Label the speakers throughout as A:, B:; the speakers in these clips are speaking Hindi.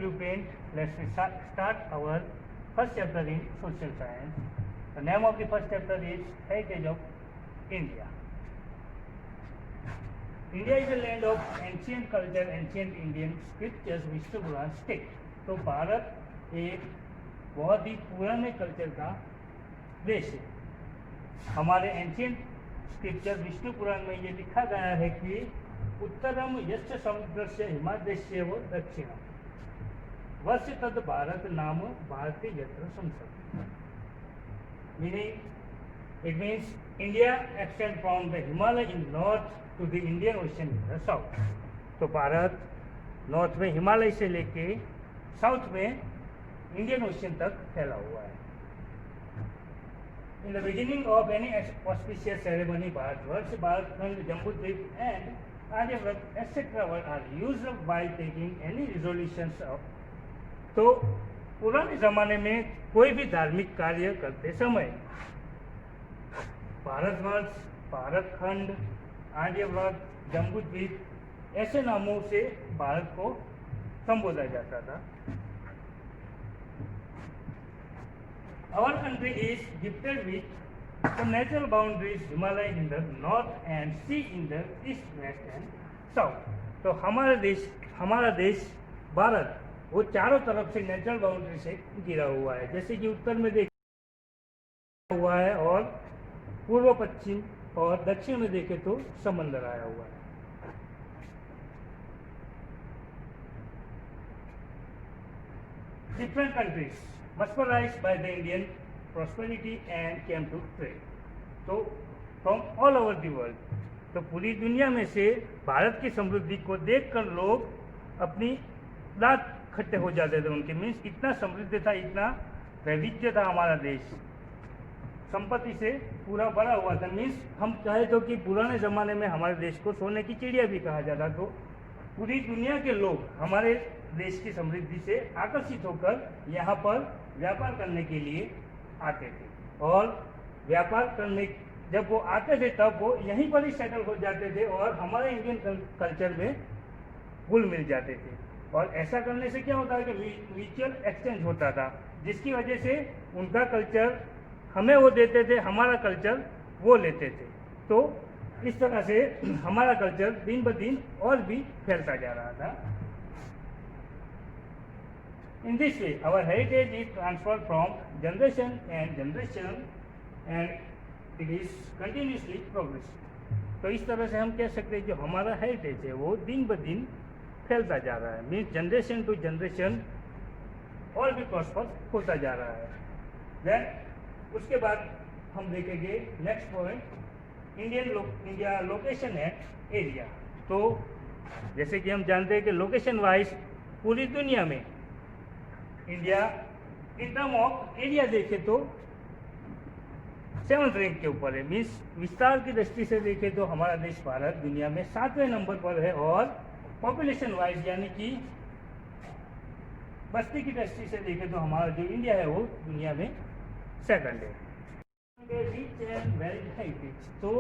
A: blueprint, let's start our first chapter in social science. The name of the first chapter is Heritage of India. India is a land of ancient culture, ancient Indian scriptures, Vishnu Purana state. तो भारत एक बहुत ही पुराने कल्चर का देश है. हमारे एंशियंट स्क्रिप्चर विष्णु पुराण में ये लिखा गया है कि उत्तरम यश्च समुद्रस्य हिमाद्यस्य व दक्षिणम वर्ष तद भारत नाम भारती यत्र संसद. Meaning it means India extend from the Himalaya in north to the Indian ocean in the south. तो भारत नॉर्थ में हिमालय से लेके साउथ में इंडियन ओशन तक फैला हुआ है. In the beginning of any auspicious ceremony, Bharatvarsh, Bharatkhand, Jambudvip and Aryavrat etc. are used while taking any resolutions of. तो पुराने ज़माने में कोई भी धार्मिक कार्य करते समय भारतवर्ष, भारतखंड, आर्यव्रत, जम्बूद्वीप ऐसे नामों से भारत को संबोधा जाता था. Our country is gifted with the natural boundaries Himalaya in the north and sea in the east, west and south. तो हमारा देश भारत वो चारों तरफ से नेचुरल बाउंड्री से घिरा हुआ है. जैसे कि उत्तर में देखा हुआ है और पूर्व पश्चिम और दक्षिण में देखे तो समंदर आया हुआ है. Different countries mesmerized by the Indian prosperity and came to trade. तो from all over the world. तो पूरी दुनिया में से भारत की समृद्धि को देखकर लोग अपनी दांत खट्टे हो जाते थे. उनके मीन्स इतना समृद्ध था, इतना वैविध्य था हमारा देश, संपत्ति से पूरा भरा हुआ था. मीन्स हम कहे तो कि पुराने ज़माने में हमारे देश को सोने की चिड़िया भी कहा जाता. तो पूरी दुनिया के लोग हमारे देश की समृद्धि से आकर्षित होकर यहाँ पर व्यापार करने के लिए आते थे. और व्यापार करने जब वो आते थे तब वो यहीं पर ही सेटल हो जाते थे और हमारे इंडियन कल्चर में घुल मिल जाते थे. और ऐसा करने से क्या होता है कि म्यूचुअल एक्सचेंज होता था, जिसकी वजह से उनका कल्चर हमें वो देते थे, हमारा कल्चर वो लेते थे. तो इस तरह से हमारा कल्चर दिन ब दिन और भी फैलता जा रहा था. In this way, our heritage is transferred from generation and it is continuously progressing. तो इस तरह से हम कह सकते हैं जो हमारा हेरिटेज है वो दिन ब दिन फैलता जा रहा है. मीन्स जनरेशन टू जनरेशन और भी प्रॉस्पर होता जा रहा है. देन उसके बाद हम देखेंगे next point, India location and area. तो जैसे कि हम जानते हैं कि लोकेशन वाइज पूरी दुनिया में India in term of area देखे तो 7th रैंक के ऊपर है. मीन्स विस्तार की दृष्टि से देखे तो हमारा देश भारत दुनिया में 7वें नंबर पर है और पॉपुलेशन वाइज यानी कि बस्ती की दृष्टि से देखे तो हमारा जो इंडिया है वो दुनिया में 2nd है. Rich and very heritage. तो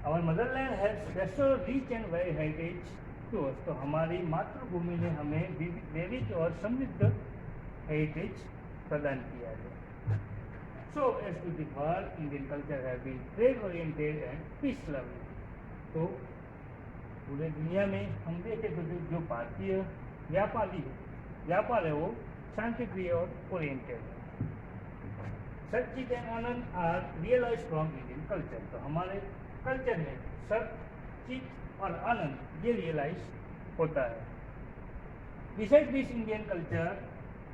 A: our motherland has special rich and very heritage to us. तो हमारी मातृभूमि ने हमें विविध और समृद्ध हेरिटेज प्रदान किया है. So as to the world Indian culture has been trade oriented and peace loving. तो पूरे दुनिया में हम देखें तो जो भारतीय व्यापार है वो शांतिप्रिय और ओरिएंटेड है. सचित एंड आनंद are realise from Indian culture. तो हमारे कल्चर में सचित और आनंद ये रियलाइज होता है. Beside this Indian culture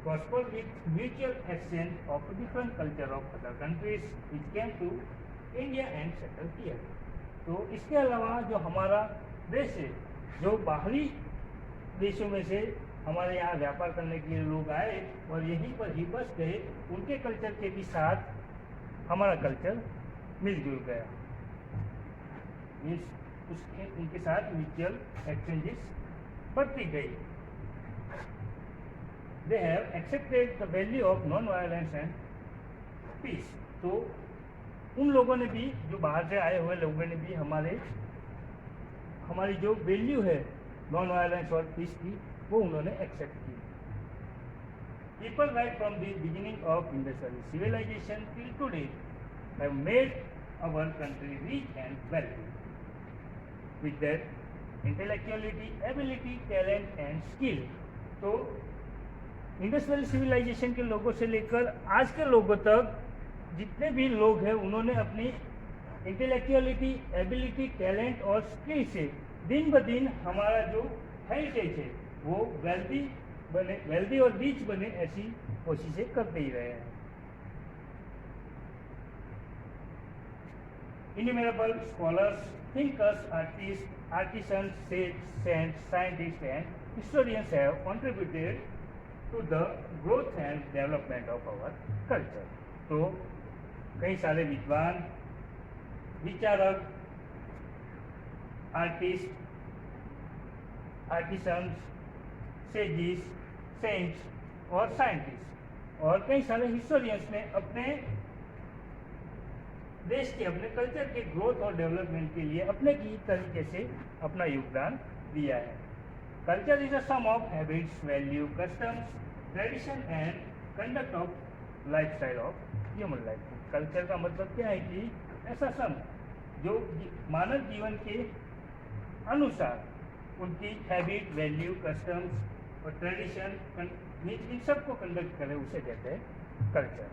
A: prospered with mutual exchange of different culture of other countries which came to India and settled here. तो इसके अलावा जो हमारा देश है, जो बाहरी देशों में से हमारे यहाँ व्यापार करने के लिए लोग आए और यहीं पर ही बस गए, उनके कल्चर के भी साथ हमारा कल्चर मिलजुल गया. उनके साथ म्यूचुअल एक्सचेंजेस बढ़ती गई. They have accepted the value of non-violence and peace. तो उन लोगों ने भी, जो बाहर से आए हुए लोगों ने भी हमारी जो वैल्यू है नॉन वायलेंस और पीस की, वो उन्होंने एक्सेप्ट की। People right from the beginning of industrial civilization till today have made our country rich and wealthy with their intellectuality, ability, talent and skill. तो इंडस्ट्रियल सिविलाइजेशन के लोगों से लेकर आज के लोगों तक जितने भी लोग हैं उन्होंने अपनी इंटेलेक्चुअलिटी, एबिलिटी, टैलेंट और स्किल से दिन ब दिन हमारा जो हेरिटेज है वो वेल्दी और रिच बने ऐसी कोशिशें करते ही रहे हैं। Innumerable scholars, thinkers, artisans, saints, scientists and historians have contributed to the growth and development of our culture. तो कई सारे विद्वान, विचारक, आर्टिसंस, सेजिस, सेंट्स और साइंटिस्ट और कई सारे हिस्टोरियंस ने अपने देश के, अपने कल्चर के ग्रोथ और डेवलपमेंट के लिए अपने की तरीके से अपना योगदान दिया है। Culture is a sum of habits, value, customs, tradition and conduct of lifestyle of human life. Culture का मतलब क्या है कि ऐसा सम जो मानव जीवन के अनुसार उनकी हैबिट, वैल्यू, कस्टम्स और ट्रेडिशन इन सबको कंडक्ट करे उसे कहते हैं कल्चर।